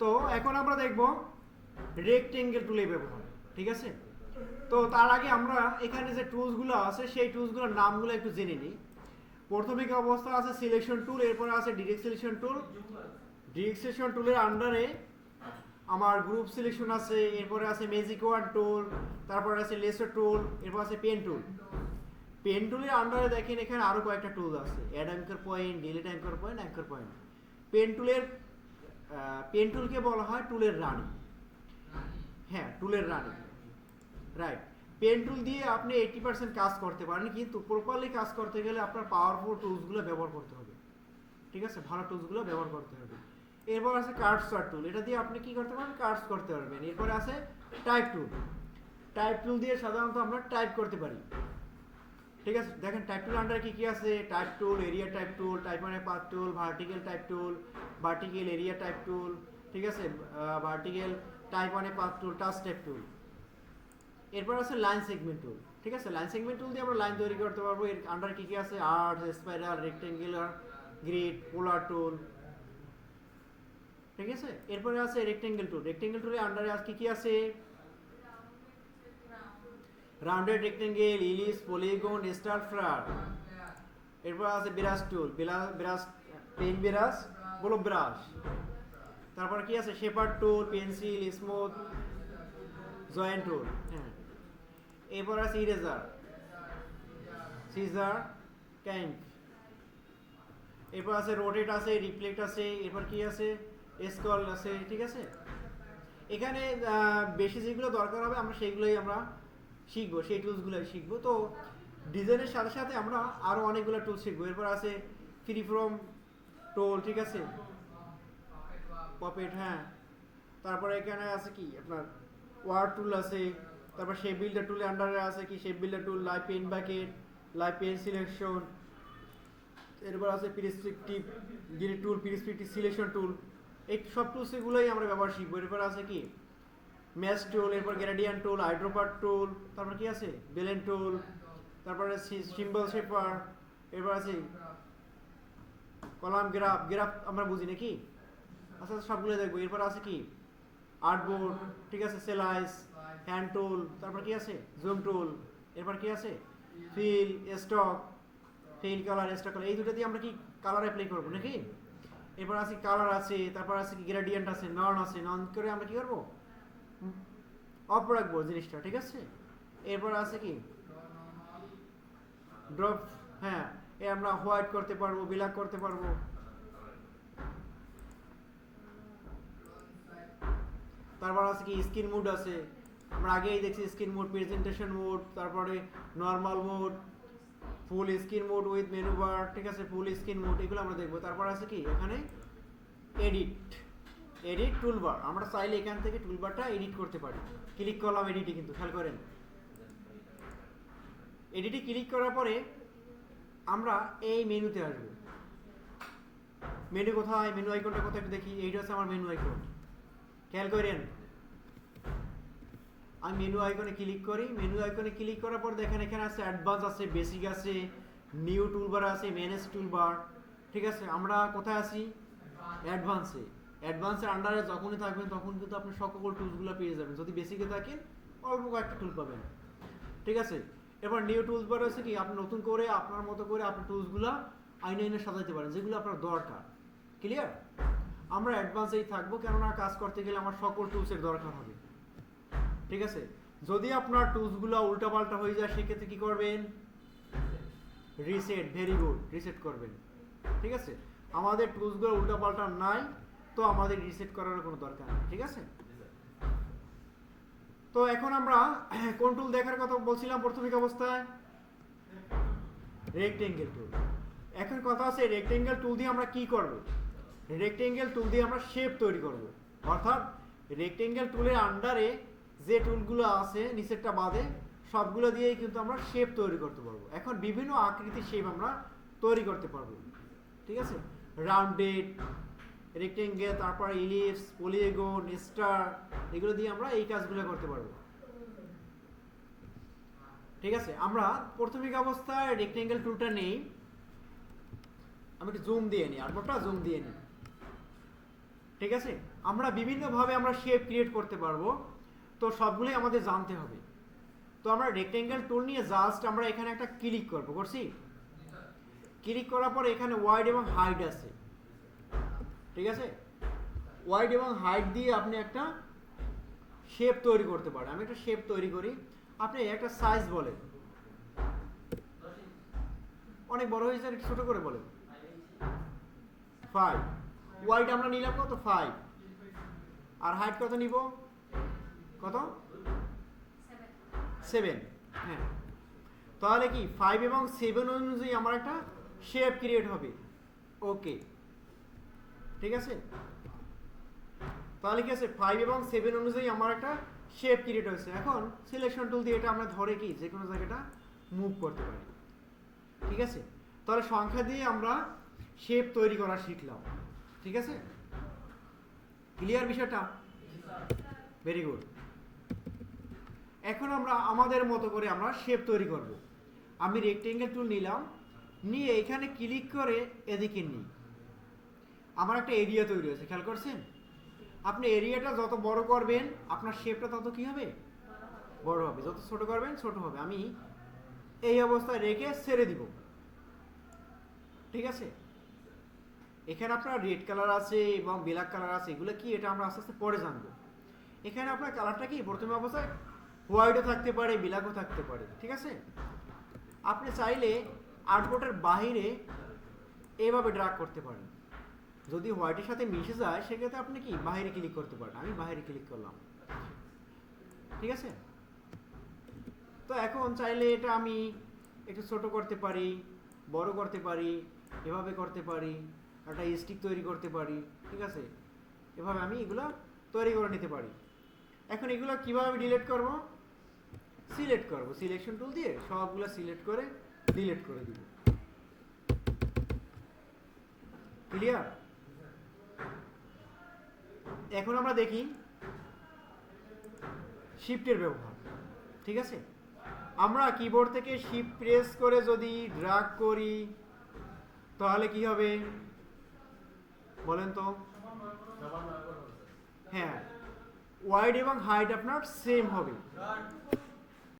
তো এখন আমরা দেখব রেক্টেঙ্গেল টুলের ব্যবহার, ঠিক আছে? তো তার আগে আমরা এখানে যে টুলসগুলো আছে সেই টুলসগুলোর নামগুলো একটু জেনে নিই। প্রথমিক অবস্থা আছে সিলেকশন টুল, এরপরে আছে direct selection tool. Direct selection টুলের আন্ডারে আমার গ্রুপ সিলেকশন আছে, এরপরে আছে ম্যাজিক ওয়ান টুল, তারপরে আছে লেসার টুল, এরপর আছে পেন টুল। পেন টুলের আন্ডারে দেখেন এখানে আরো কয়েকটা টুল আছে, add anchor point, delete anchor point, anchor point. Pen টুলকে বলা হয় টুলের রানী। হ্যাঁ, টুলের রানী, রাইট। পেন টুল দিয়ে আপনি 80% কাজ করতে পারেন, কিন্তু প্রপারলি কাজ করতে গেলে আপনার পাওয়ারফুল টুলসগুলো ব্যবহার করতে হবে, ঠিক আছে? ভালো টুলসগুলো ব্যবহার করতে হবে। এরপর আছে কার্সর টুল, এটা দিয়ে আপনি কি করতে পারবেন? কার্স করতে পারবেন। এরপরে আছে টাইপ টুল। টাইপ টুল দিয়ে সাধারণত আমরা টাইপ করতে পারি, ঠিক আছে? দেখেন টাইপ টুল আন্ডারে কি কি আছে? Type tool, area type tool, type মানে path tool, vertical type tool, vertical area type tool, ঠিক আছে? ভার্টিক্যাল টাইপ মানে path tool, touch type tool. এরপর আছে লাইন সেগমেন্ট টুল, ঠিক আছে? লাইন সেগমেন্ট টুল দিয়ে আমরা লাইন তৈরি করতে পারবো। এর আন্ডারে কি কি আছে? আর্ট, স্পাইরাল, রেক্টেঙ্গুলার, গ্রিড, পোলার টুল, ঠিক আছে? এরপরে আছে রেক্টেঙ্গেল টুল। রেক্টেঙ্গেল টুলের আন্ডারে কি কি আছে? Rounded rectangle, ellipse, polygon, star, flare. এরপর আছে brush tool, brush, pen brush, blob brush. তারপর কি আছে? Shaper tool, pencil, smooth, joint tool. হ্যাঁ, এরপর আছে ইরেজার, সিজার, ক্যাম্প। এরপর আছে রোটেট আছে, রিফ্লেক্ট আছে, এরপর কি আছে? স্কল আছে, ঠিক আছে? এখানে বেশি যেগুলো দরকার হবে আমরা সেইগুলোই আমরা শিখবো, সেই টুলসগুলোই শিখবো। তো ডিজাইনের সাথে সাথে আমরা আরও অনেকগুলো টুল শিখবো। এরপর আছে ফ্রি ফ্রম টুল, ঠিক আছে? পপেট, হ্যাঁ। তারপরে এখানে আছে কি আপনার ওয়ার্ড টুল আছে। তারপর শেপ বিল্ডার টুলের আন্ডারে আছে কি? Shape builder tool, live paint bucket, live paint selection. এরপর আছে প্রিসক্রিপটিভ গ্রিড টুল, প্রিসক্রিপটিভ সিলেকশন টুল। এই সব টুলসগুলোই আমরা ব্যবহার শিখবো। এরপর আছে কি? ম্যাচ টুল, এরপর গ্রেডিয়েন্ট টুল, হাইড্রোপার টুল, তারপর কি আছে? বেলেন টুল, তারপরে সিম্বল শেপার। এরপর আছে কলাম গ্রাফ, গ্রাফ আমরা বুঝি নাকি? আচ্ছা, সবগুলো দেখবো। এরপর আছে কি? আর্টবোর্ড, ঠিক আছে? সেলাইস, হ্যান্ড টুল, তারপর কি আছে? Zoom tool. এরপর কি আছে? Fill, stroke, fill colour, stroke colour. এই দুটো দিয়ে আমরা কি কালার অ্যাপ্লাই করবো নাকি? এরপর আছে কালার আছে, তারপর আছে কি? গ্রেডিয়েন্ট আছে, নন আছে। নন করে আমরা কি করবো? অফ রাখবো জিনিসটা, ঠিক আছে? এরপর আছে কি? ড্রপ, হ্যাঁ, আমরা হোয়াইট করতে পারবো, ব্ল্যাক করতে পারবো। তারপর আছে কি? স্ক্রিন মোড আছে, আমরা আগেই দেখছি স্ক্রিন মোড, প্রেজেন্টেশন মোড, তারপরে normal mode, full screen mode with menu bar, ঠিক আছে? ফুল স্ক্রিন মোড, এগুলো আমরা দেখবো। তারপর আছে কি? এখানে এডিট, এডিট টুলবার। আমরা চাইলে এখান থেকে টুলবারটা এডিট করতে পারি। ক্লিক করলাম এডিটে, কিন্তু খেয়াল করেন এডিটে ক্লিক করার পরে আমরা এই মেনুতে আসবো। মেনু কোথায়? মেনু আইকনটা কোথায় একটু দেখি। এইটা হচ্ছে আমার মেনু আইকন, খেয়াল করেন। আমি মেনু আইকনে ক্লিক করি। মেনু আইকনে ক্লিক করার পর দেখেন এখানে আছে অ্যাডভান্স আছে, বেসিক আছে, নিউ টুলবার আছে, ম্যানেজ টুলবার, ঠিক আছে? আমরা কোথায় আছি? অ্যাডভান্সে। অ্যাডভান্সের আন্ডারে যখনই থাকবেন তখন কিন্তু আপনি সকল টুলসগুলো পেয়ে যাবেন। যদি বেসিকে থাকেন অল্প কয়েকটা টুল পাবেন, ঠিক আছে? এবার নিউ টুলস বার আছে কি? আপনি নতুন করে আপনার মতো করে আপনি টুলসগুলো আইনে আইনে সাজাতে পারেন, যেগুলো আপনার দরকার। ক্লিয়ার? আমরা অ্যাডভান্সেই থাকবো, কেননা কাজ করতে গেলে আমার সকল টুলসের দরকার হবে, ঠিক আছে? যদি আপনার টুলসগুলো উল্টাপাল্টা হয়ে যায় সেক্ষেত্রে কী করবেন? রিসেট, ভেরি গুড, রিসেট করবেন, ঠিক আছে? আমাদের টুলসগুলো উল্টাপাল্টা নাই, তো আমাদের রিসেট করার কোনো দরকার নেই, ঠিক আছে? তো এখন আমরা কোন টুল দেখার কথা বলছিলাম প্রাথমিক অবস্থায়? রেক্টেঙ্গেল টুল। এখন কথা আছে রেক্টেঙ্গেল টুল দিয়ে আমরা কি করব? রেক্টেঙ্গেল টুল দিয়ে আমরা শেপ তৈরি করব। অর্থাৎ রেক্টেঙ্গেল টুলের আন্ডারে যে টুলগুলো আছে নিচেরটা বাদে সবগুলো দিয়েই কিন্তু আমরা শেপ তৈরি করতে পারবো। এখন বিভিন্ন আকৃতির শেপ আমরা তৈরি করতে পারবো, ঠিক আছে? রাউন্ডেড, রেক্টেঙ্গেল, তারপর ইলিপস, পলিগন, স্টার, এগুলো দিয়ে আমরা এই কাজগুলো করতে পারবো, ঠিক আছে? আমরা প্রাথমিক অবস্থায় রেক্টেঙ্গেল টুলটা নেই, আমি একটু জুম দিয়ে নিই, আরবোটা জুম দিয়ে নিই। ঠিক আছে, আমরা বিভিন্নভাবে আমরা শেপ ক্রিয়েট করতে পারবো, তো সবগুলোই আমাদের জানতে হবে। তো আমরা রেক্টেঙ্গেল টুল নিয়ে জাস্ট আমরা এখানে একটা ক্লিক করবো, করছি। ক্লিক করার পর এখানে ওয়াইড এবং হাইট আছে, ঠিক আছে। ওয়াইড এবং হাইট দিয়ে আপনি একটা শেপ তৈরি করতে পারেন। আমি একটা শেপ তৈরি করি, আপনি একটা সাইজ বলেন, অনেক বড় হয়েছে একটু ছোট করে বলেন। 5 ওয়াইড আমরা নিলাম কত 5, আর হাইট কত নিব, কত 7। হ্যাঁ, তাহলে কি 5 এবং 7 অনুযায়ী আমার একটা শেপ ক্রিয়েট হবে। ওকে, ঠিক আছে। তাহলে কি আছে, 5 এবং 7 অনুযায়ী আমার একটা শেপ ক্রিয়েট হয়েছে। এখন সিলেকশন টুল দিয়ে এটা আমরা ধরে কি যে কোনো জায়গাটা মুভ করতে পারি, ঠিক আছে। তাহলে সংখ্যা দিয়ে আমরা শেপ তৈরি করা শিখলাম, ঠিক আছে। ক্লিয়ার বিষয়টা? Very good. এখন আমরা আমাদের মতো করে আমরা শেপ তৈরি করব। আমি রেক্টেঙ্গেল টুল নিলাম, নিয়ে এখানে ক্লিক করে এদিকে নিই, আমার একটা এরিয়া তৈরি হয়েছে, খেয়াল করছেন। আপনি এরিয়াটা যত বড় করবেন আপনার শেপটা তত কি হবে, বড় হবে। যত ছোট করবেন ছোট হবে। আমি এই অবস্থায় রেখে ছেড়ে দিব, ঠিক আছে। এখানে আপনার রেড কালার আছে এবং ব্ল্যাক কালার আছে, এগুলো কি এটা আমরা আস্তে আস্তে পরে জানবো। এখানে আপনার কালারটা কি প্রথমে অবস্থায় হোয়াইটও থাকতে পারে, ব্ল্যাকও থাকতে পারে, ঠিক আছে। আপনি চাইলে আর্টবোর্ডের বাহিরে এভাবে ড্র্যাগ করতে পারেন। যদি হোয়াইটের সাথে মিশে যায় সেক্ষেত্রে আপনি কি বাইরে ক্লিক করতে পারেন। আমি বাইরে ক্লিক করলাম, ঠিক আছে। তো এখন চাইলে এটা আমি একটু ছোট করতে পারি, বড় করতে পারি, এভাবে করতে পারি, একটা স্টিক তৈরি করতে পারি, ঠিক আছে। এভাবে আমি এগুলো তৈরি করে নিতে পারি। এখন এগুলো কিভাবে ডিলিট করব, সিলেক্ট করব, সিলেকশন টুল দিয়ে সবগুলো সিলেক্ট করে ডিলিট করে দিব। ক্লিয়ার? এখন আমরা দেখি শিফটের ব্যবহার, ঠিক আছে। আমরা কিবোর্ড থেকে শিফট প্রেস করে যদি ড্র্যাগ করি তাহলে কি হবে বলেন তো? হ্যাঁ, ওয়াইড এবং হাইট আপনার সেম হবে।